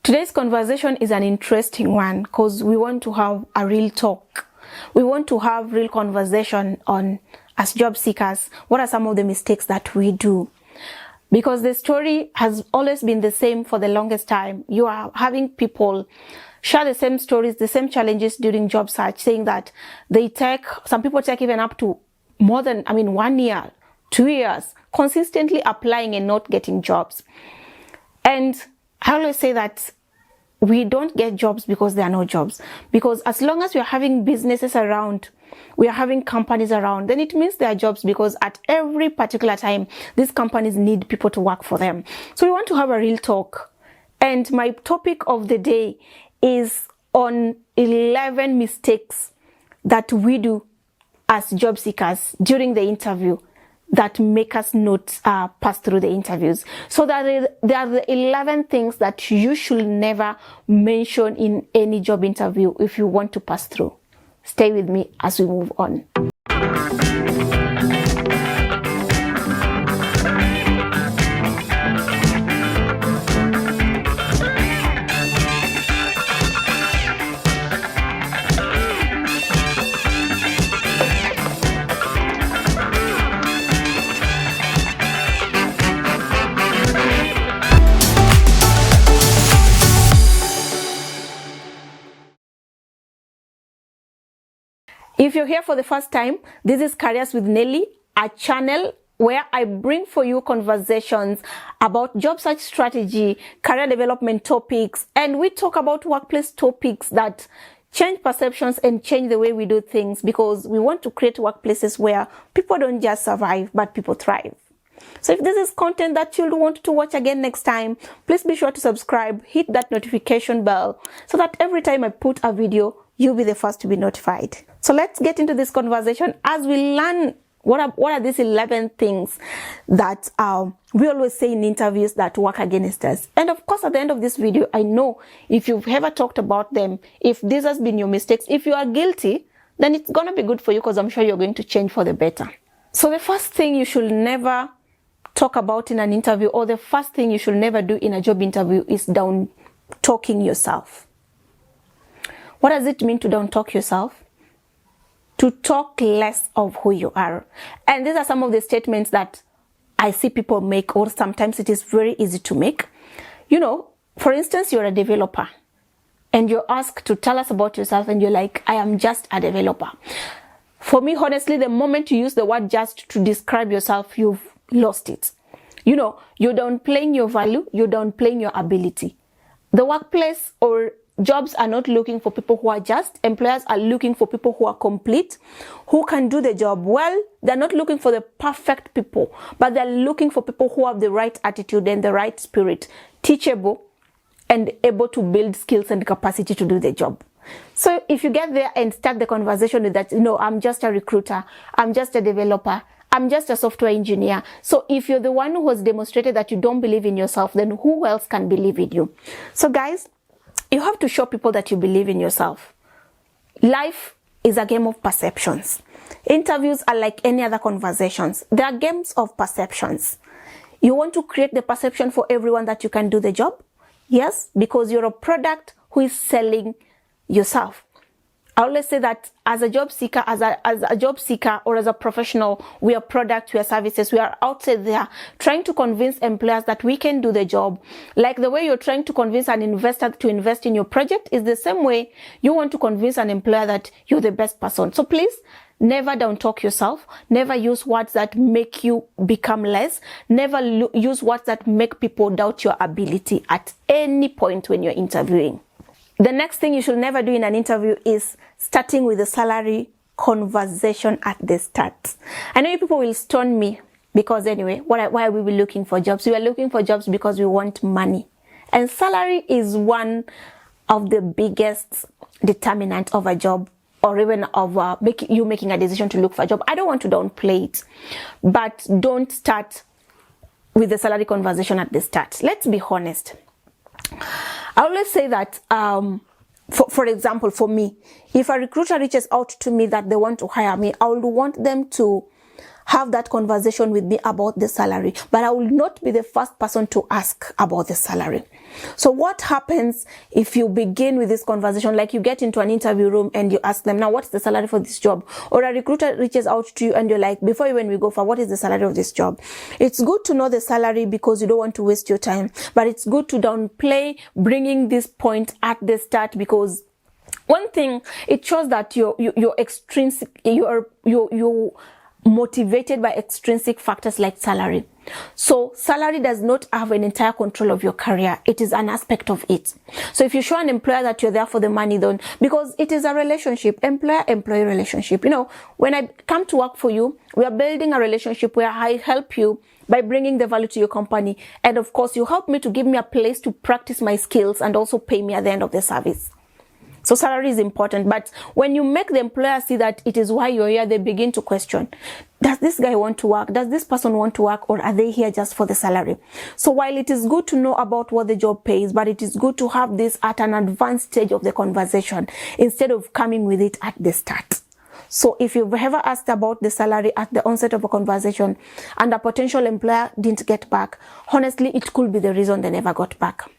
Today's conversation is an interesting one because we want to have a real talk. We want to have real conversation on, as job seekers, what are some of the mistakes that we do? Because the story has always been the same for the longest time. You are having people share the same stories, the same challenges during job search, saying that some people take even up to more than, 1 year, 2 years, consistently applying and not getting jobs. And I always say that we don't get jobs because there are no jobs. Because as long as we are having businesses around, we are having companies around, then it means there are jobs, because at every particular time, these companies need people to work for them. So we want to have a real talk. And my topic of the day is on 11 mistakes that we do as job seekers during the interview that make us not pass through the interviews. So that there are the 11 things that you should never mention in any job interview if you want to pass through. Stay with me as we move on. If you're here for the first time, this is Careers with Nelly, a channel where I bring for you conversations about job search strategy, career development topics, and we talk about workplace topics that change perceptions and change the way we do things, because we want to create workplaces where people don't just survive, but people thrive. So if this is content that you'll want to watch again next time, please be sure to subscribe, hit that notification bell, so that every time I put a video, you'll be the first to be notified. So let's get into this conversation as we learn what are these 11 things that we always say in interviews that work against us. And of course, at the end of this video, I know if you've ever talked about them, if this has been your mistakes, if you are guilty, then it's going to be good for you, because I'm sure you're going to change for the better. So the first thing you should never talk about in an interview, or the first thing you should never do in a job interview, is down-talking yourself. What does it mean to down-talk yourself? To talk less of who you are. And these are some of the statements that I see people make, or sometimes it is very easy to make. You know, for instance, you're a developer and you're asked to tell us about yourself, and you're like, I am just a developer. For me, honestly, the moment you use the word just to describe yourself, you've lost it. You know, you're downplaying your value, you're downplaying your ability. The workplace or jobs are not looking for people who are just. Employers are looking for people who are complete, who can do the job well. They're not looking for the perfect people, but they're looking for people who have the right attitude and the right spirit, teachable and able to build skills and capacity to do the job. So if you get there and start the conversation with that, I'm just a recruiter, I'm just a developer, I'm just a software engineer. So if you're the one who has demonstrated that you don't believe in yourself, then who else can believe in you? So guys, you have to show people that you believe in yourself. Life is a game of perceptions. Interviews are like any other conversations. They are games of perceptions. You want to create the perception for everyone that you can do the job? Yes, because you're a product who is selling yourself. I always say that as a job seeker, or as a professional, we are products, we are services, we are outside there trying to convince employers that we can do the job. Like the way you're trying to convince an investor to invest in your project is the same way you want to convince an employer that you're the best person. So please, never down-talk yourself. Never use words that make you become less. Never use words that make people doubt your ability at any point when you're interviewing. The next thing you should never do in an interview is starting with a salary conversation at the start. I know you people will stone me, because anyway, why are we looking for jobs? We are looking for jobs because we want money. And salary is one of the biggest determinant of a job, or even of you making a decision to look for a job. I don't want to downplay it, but don't start with the salary conversation at the start. Let's be honest. I always say that, for example, for me, if a recruiter reaches out to me that they want to hire me, I would want them to have that conversation with me about the salary, but I will not be the first person to ask about the salary. So what happens if you begin with this conversation, like you get into an interview room and you ask them, now what's the salary for this job? Or a recruiter reaches out to you and you're like, before even we go for, what is the salary of this job? It's good to know the salary because you don't want to waste your time, but it's good to downplay bringing this point at the start, because one thing, it shows that you're extrinsic, you're motivated by extrinsic factors like salary. So salary does not have an entire control of your career. It is an aspect of it. So if you show an employer that you're there for the money, then, because it is a relationship, employer-employee relationship. You know, when I come to work for you, we are building a relationship where I help you by bringing the value to your company. And of course, you help me to give me a place to practice my skills and also pay me at the end of the service. So salary is important, but when you make the employer see that it is why you're here, they begin to question, does this guy want to work? Does this person want to work? Or are they here just for the salary? So while it is good to know about what the job pays, but it is good to have this at an advanced stage of the conversation instead of coming with it at the start. So if you've ever asked about the salary at the onset of a conversation and a potential employer didn't get back, honestly, it could be the reason they never got back.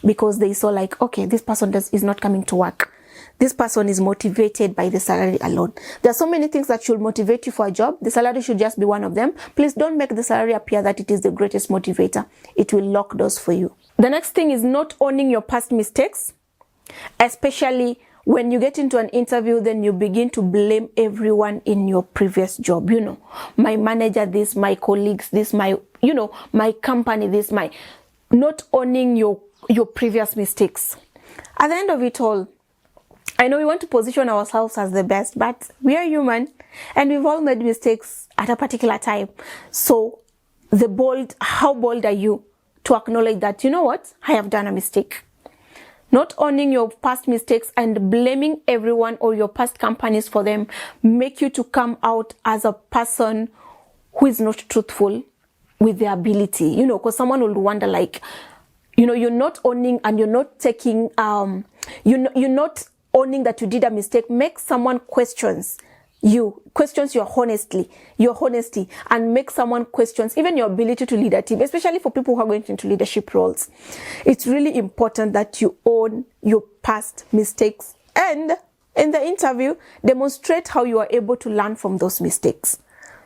Because they saw like, okay, this person is not coming to work. This person is motivated by the salary alone. There are so many things that should motivate you for a job. The salary should just be one of them. Please don't make the salary appear that it is the greatest motivator. It will lock doors for you. The next thing is not owning your past mistakes, especially when you get into an interview, then you begin to blame everyone in your previous job. You know, my manager, this, my colleagues, this, my company, this, not owning your previous mistakes. At the end of it all, I know we want to position ourselves as the best, but we are human and we've all made mistakes at a particular time. So how bold are you to acknowledge that, you know what, I have done a mistake? Not owning your past mistakes and blaming everyone or your past companies for them make you to come out as a person who is not truthful with their ability. You know, because someone will wonder like, you know, you're not owning and you're not taking, you're not owning that you did a mistake. Make someone questions your honesty, and make someone questions even your ability to lead a team, especially for people who are going into leadership roles. It's really important that you own your past mistakes and in the interview, demonstrate how you are able to learn from those mistakes.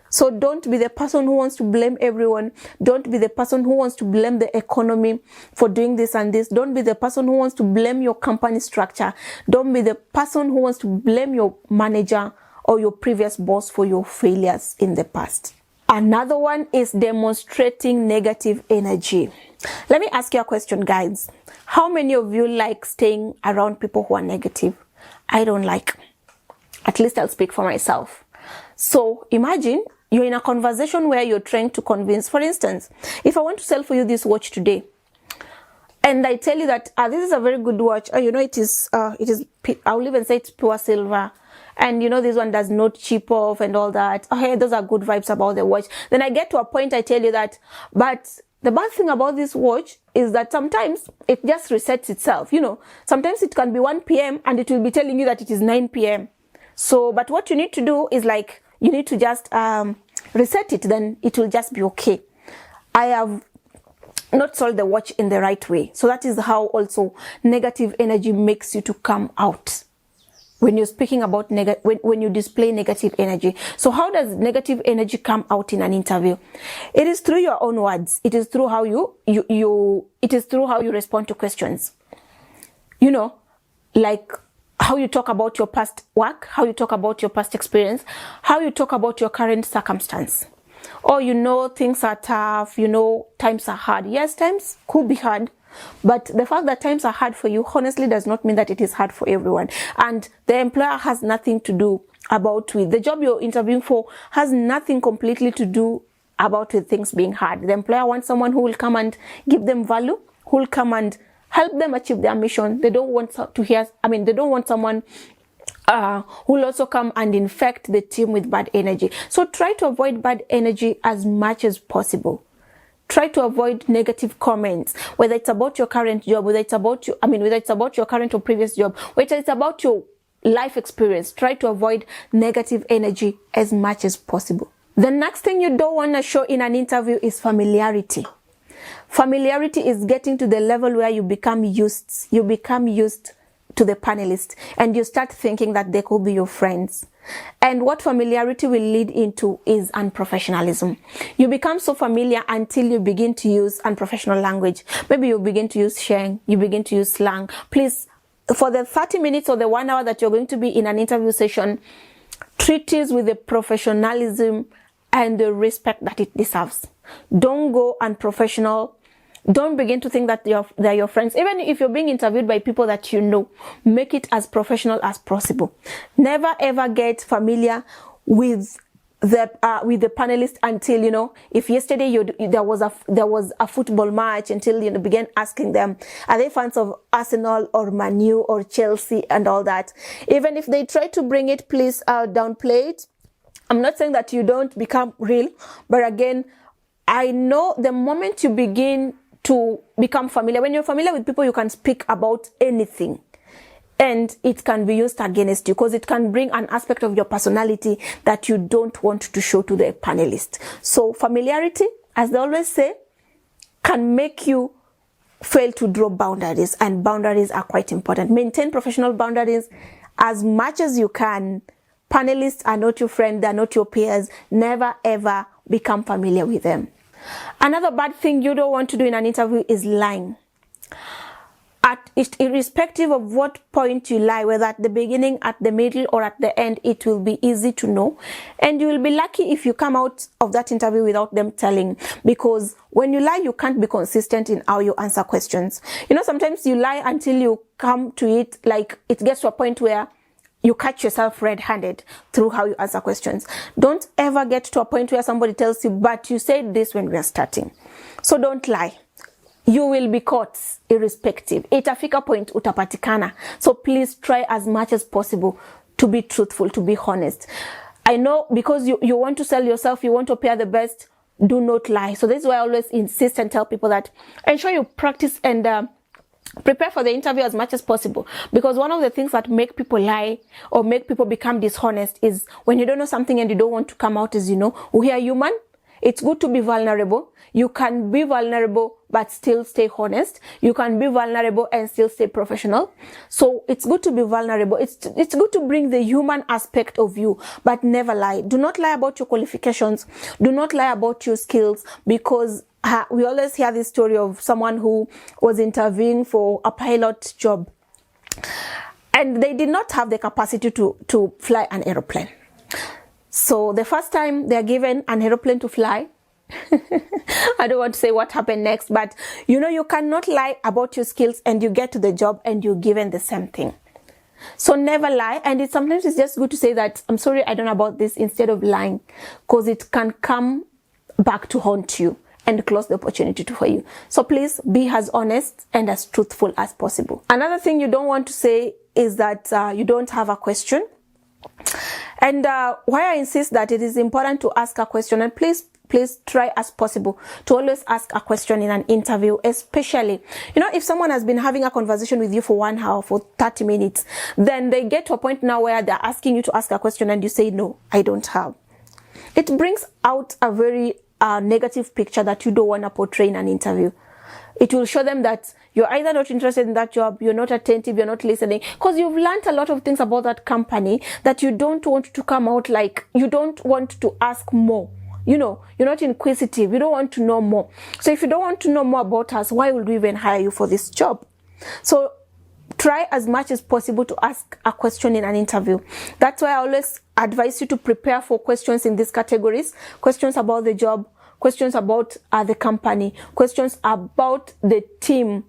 So don't be the person who wants to blame everyone. Don't be the person who wants to blame the economy for doing this and this. Don't be the person who wants to blame your company structure. Don't be the person who wants to blame your manager or your previous boss for your failures in the past. Another one is demonstrating negative energy. Let me ask you a question, guys. How many of you like staying around people who are negative? I don't like. At least I'll speak for myself. So imagine you're in a conversation where you're trying to convince, for instance, if I want to sell for you this watch today, and I tell you that this is a very good watch, you know, it is, I'll even say it's pure silver, and you know, this one does not chip off and all that. Hey, those are good vibes about the watch. Then I get to a point, I tell you that, but the bad thing about this watch is that sometimes it just resets itself. You know, sometimes it can be 1 p.m. and it will be telling you that it is 9 p.m. So, but what you need to do is like, you need to just reset it, then it will just be okay. I have not sold the watch in the right way. So that is how also negative energy makes you to come out when you're speaking about when you display negative energy. So how does negative energy come out in an interview? It is through your own words. It is through how it is through how you respond to questions. You know, like how you talk about your past work, how you talk about your past experience, how you talk about your current circumstance. Or, you know, things are tough, you know, times are hard. Yes, times could be hard, but the fact that times are hard for you, honestly, does not mean that it is hard for everyone. And the employer has nothing to do about with the job you're interviewing for, has nothing completely to do about with things being hard. The employer wants someone who will come and give them value, who will come and help them achieve their mission. They don't want they don't want someone who will also come and infect the team with bad energy. So try to avoid bad energy as much as possible. Try to avoid negative comments, whether it's about your current job, whether it's about your current or previous job, whether it's about your life experience. Try to avoid negative energy as much as possible. The next thing you don't want to show in an interview is familiarity. Familiarity is getting to the level where you become used to the panelists and you start thinking that they could be your friends. And what familiarity will lead into is unprofessionalism. You become so familiar until you begin to use unprofessional language. Maybe you begin to use slang, you begin to use slang. Please, for the 30 minutes or the 1 hour that you're going to be in an interview session, treat it with the professionalism and the respect that it deserves. Don't go unprofessional. Don't begin to think that they're your friends. Even if you're being interviewed by people that you know, make it as professional as possible. Never ever get familiar with the panelists until, you know, if yesterday there was a football match, until you began asking them, are they fans of Arsenal or Man U or Chelsea and all that. Even if they try to bring it, please downplay it. I'm not saying that you don't become real, but again, I know the moment you begin to become familiar, when you're familiar with people, you can speak about anything and it can be used against you because it can bring an aspect of your personality that you don't want to show to the panelist. So familiarity, as they always say, can make you fail to draw boundaries, and boundaries are quite important. Maintain professional boundaries as much as you can. Panelists are not your friend, they're not your peers. Never ever become familiar with them. Another bad thing you don't want to do in an interview is lying. Irrespective of what point you lie, whether at the beginning, at the middle, or at the end, it will be easy to know. And you will be lucky if you come out of that interview without them telling. Because when you lie, you can't be consistent in how you answer questions. You know, sometimes you lie until you come to it, like it gets to a point where you catch yourself red-handed through how you answer questions. Don't ever get to a point where somebody tells you, but you said this when we are starting. So don't lie. You will be caught irrespective. Itafika point utapatikana. So please try as much as possible to be truthful, to be honest. I know because you want to sell yourself, you want to appear the best, do not lie. So this is why I always insist and tell people that ensure you practice and prepare for the interview as much as possible, because one of the things that make people lie or make people become dishonest is when you don't know something and you don't want to come out as, you know, we are human. It's good to be vulnerable. You can be vulnerable but still stay honest. You can be vulnerable and still stay professional. So it's good to be vulnerable. It's good to bring the human aspect of you, but never lie. Do not lie about your qualifications. Do not lie about your skills, because we always hear this story of someone who was interviewing for a pilot job and they did not have the capacity to fly an aeroplane. So the first time they're given an aeroplane to fly, I don't want to say what happened next, but you know, you cannot lie about your skills and you get to the job and you're given the same thing. So never lie. And sometimes it's just good to say that, I'm sorry, I don't know about this, instead of lying, because it can come back to haunt you and close the opportunity for you. So please be as honest and as truthful as possible. Another thing you don't want to say is that you don't have a question. And why I insist that it is important to ask a question, and please try as possible to always ask a question in an interview, especially, you know, if someone has been having a conversation with you for 1 hour, for 30 minutes, then they get to a point now where they're asking you to ask a question and you say, no, I don't have. It brings out a very negative picture that you don't want to portray in an interview. It will show them that you're either not interested in that job, you're not attentive, you're not listening, because you've learned a lot of things about that company that you don't want to come out, like you don't want to ask more. You know, you're not inquisitive, you don't want to know more. So if you don't want to know more about us, why would we even hire you for this job? So try as much as possible to ask a question in an interview. That's why I always advise you to prepare for questions in these categories: questions about the job, questions about the company, questions about the team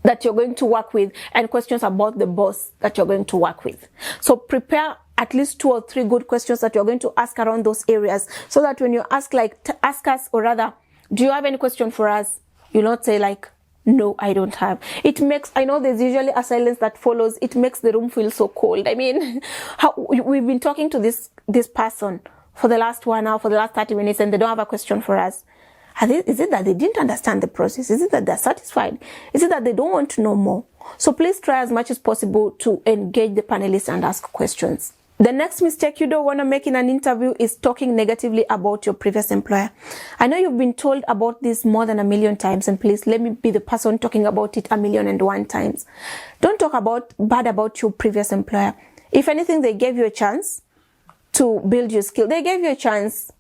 that you're going to work with, and questions about the boss that you're going to work with. So prepare at least 2 or 3 good questions that you're going to ask around those areas, so that when you ask, like, ask us, or rather, do you have any question for us? You'll not say like, no, I don't have. It makes, I know there's usually a silence that follows. It makes the room feel so cold. I mean, we've been talking to this person for the last 1 hour, for the last 30 minutes, and they don't have a question for us. Is it that they didn't understand the process? Is it that they're satisfied? Is it that they don't want to know more? So please try as much as possible to engage the panelists and ask questions. The next mistake you don't want to make in an interview is talking negatively about your previous employer. I know you've been told about this more than 1,000,000 times, and please let me be the person talking about it 1,000,001 times. Don't talk bad about your previous employer. If anything, they gave you a chance to build your skill. They gave you a chance.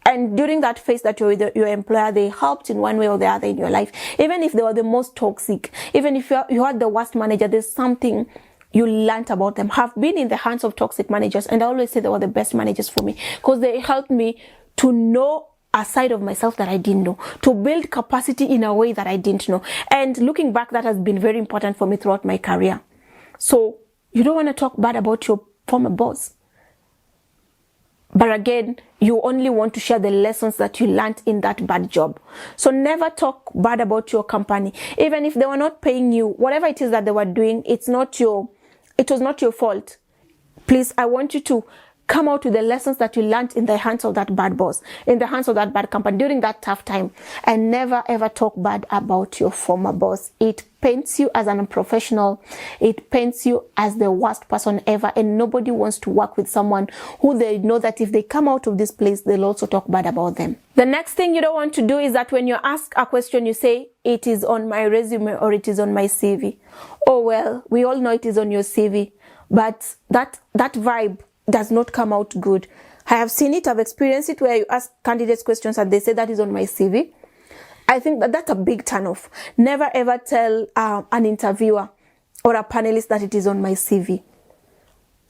And during that phase that you're with your employer, they helped in one way or the other in your life. Even if they were the most toxic, even if you had the worst manager, there's something you learned about them. Have been in the hands of toxic managers, and I always say they were the best managers for me, because they helped me to know a side of myself that I didn't know, to build capacity in a way that I didn't know. And looking back, that has been very important for me throughout my career. So you don't want to talk bad about your former boss. But again, you only want to share the lessons that you learned in that bad job. So never talk bad about your company. Even if they were not paying you, whatever it is that they were doing, it was not your fault. Please, I want you to come out with the lessons that you learned in the hands of that bad boss, in the hands of that bad company during that tough time. And never ever talk bad about your former boss. It paints you as an unprofessional. It paints you as the worst person ever. And nobody wants to work with someone who they know that if they come out of this place, they'll also talk bad about them. The next thing you don't want to do is that when you ask a question, you say, it is on my resume or it is on my CV. Oh, well, we all know it is on your CV, but that vibe does not come out good. I have seen it, I've experienced it, where you ask candidates questions and they say that is on my CV. I think that's a big turn off. Never ever tell an interviewer or a panelist that it is on my CV.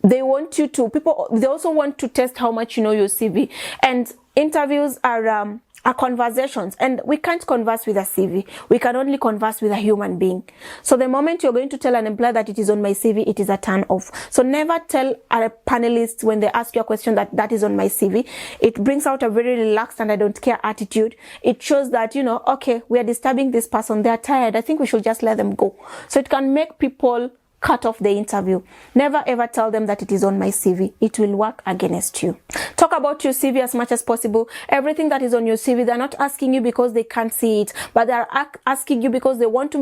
They want you to, they also want to test how much you know your CV. And interviews are conversations, and we can't converse with a CV. We can only converse with a human being. So the moment you're going to tell an employer that it is on my CV, it is a turn off. So never tell a panelist when they ask you a question that is on my CV. It brings out a very relaxed and I don't care attitude. It shows that, okay, we are disturbing this person. They're tired. I think we should just let them go. So it can make people cut off the interview. Never ever tell them that it is on my CV. It will work against you. Talk about your CV as much as possible. Everything that is on your CV, they're not asking you because they can't see it, but they're asking you because they want to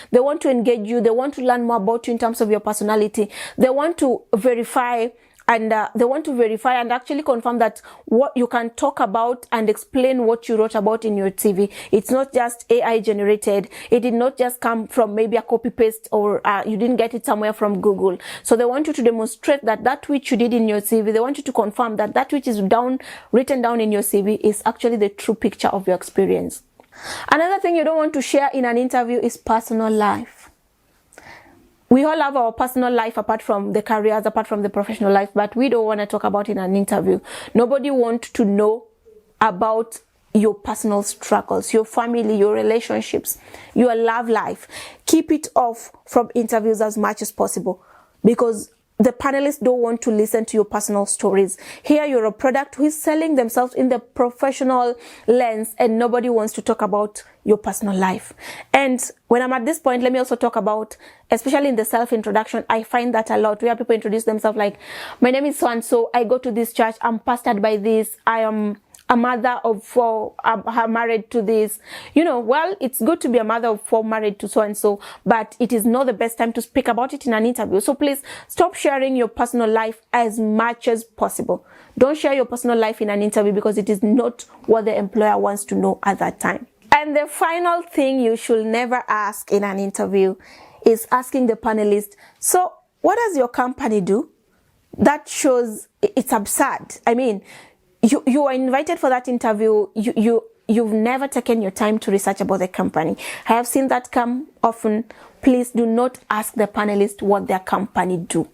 they want to engage you. They want to learn more about you in terms of your personality. They want to verify and actually confirm that what you can talk about and explain what you wrote about in your CV. It's not just AI generated. It did not just come from maybe a copy paste or you didn't get it somewhere from Google. So they want you to demonstrate that which you did in your CV. They want you to confirm that which is written down in your CV is actually the true picture of your experience. Another thing you don't want to share in an interview is personal life. We all have our personal life apart from the careers, apart from the professional life, but we don't want to talk about it in an interview. Nobody wants to know about your personal struggles, your family, your relationships, your love life. Keep it off from interviews as much as possible, because the panelists don't want to listen to your personal stories. Here you're a product who is selling themselves in the professional lens, and nobody wants to talk about your personal life. And when I'm at this point, let me also talk about, especially in the self-introduction, I find that a lot, where people introduce themselves like, my name is so-and-so, I go to this church, I'm pastored by this, I am a mother of 4, I'm married to this. Well, it's good to be a mother of 4 married to so-and-so, but it is not the best time to speak about it in an interview. So please stop sharing your personal life as much as possible. Don't share your personal life in an interview, because it is not what the employer wants to know at that time. And the final thing you should never ask in an interview is asking the panelist, so what does your company do? That shows it's absurd. I mean, you are invited for that interview. You've never taken your time to research about the company. I have seen that come often. Please do not ask the panelist what their company do.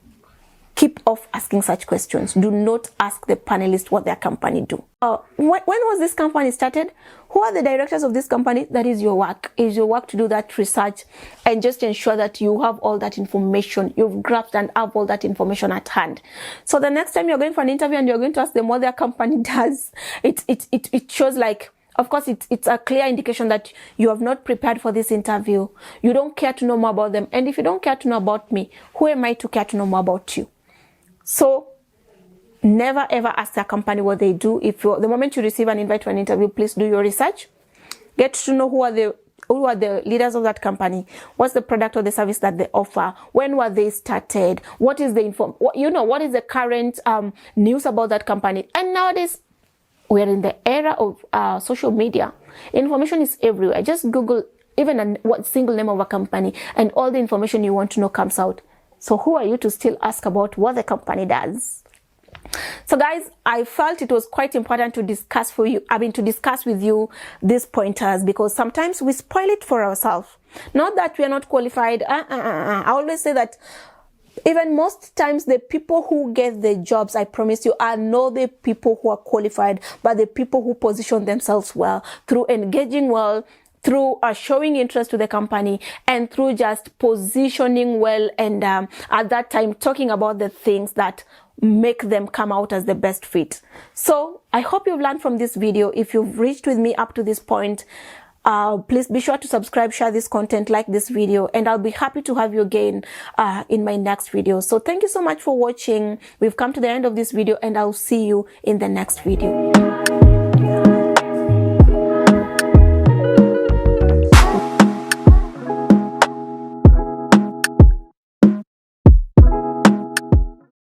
Keep off asking such questions. Do not ask the panelist what their company do. When was this company started? Who are the directors of this company? That is your work. It is your work to do that research and just ensure that you have all that information. You've grasped and have all that information at hand. So the next time you're going for an interview and you're going to ask them what their company does, it shows like, of course, it's a clear indication that you have not prepared for this interview. You don't care to know more about them. And if you don't care to know about me, who am I to care to know more about you? So never ever ask a company what they do. The moment you receive an invite to an interview, please do your research. Get to know who are the who are the leaders of that company, what's the product or the service that they offer, when were they started, what is the what is the current news about that company. And nowadays, we're in the era of social media. Information is everywhere. Just Google even what single name of a company, and all the information you want to know comes out. So who are you to still ask about what the company does? So guys, I felt it was quite important to discuss with you these pointers, because sometimes we spoil it for ourselves. Not that we are not qualified. I always say that even most times the people who get the jobs, I promise you, are not the people who are qualified, but the people who position themselves well through engaging well, through showing interest to the company, and through just positioning well, and at that time talking about the things that make them come out as the best fit. So I hope you've learned from this video. If you've reached with me up to this point, please be sure to subscribe, share this content, like this video, and I'll be happy to have you again in my next video. So thank you so much for watching. We've come to the end of this video, and I'll see you in the next video.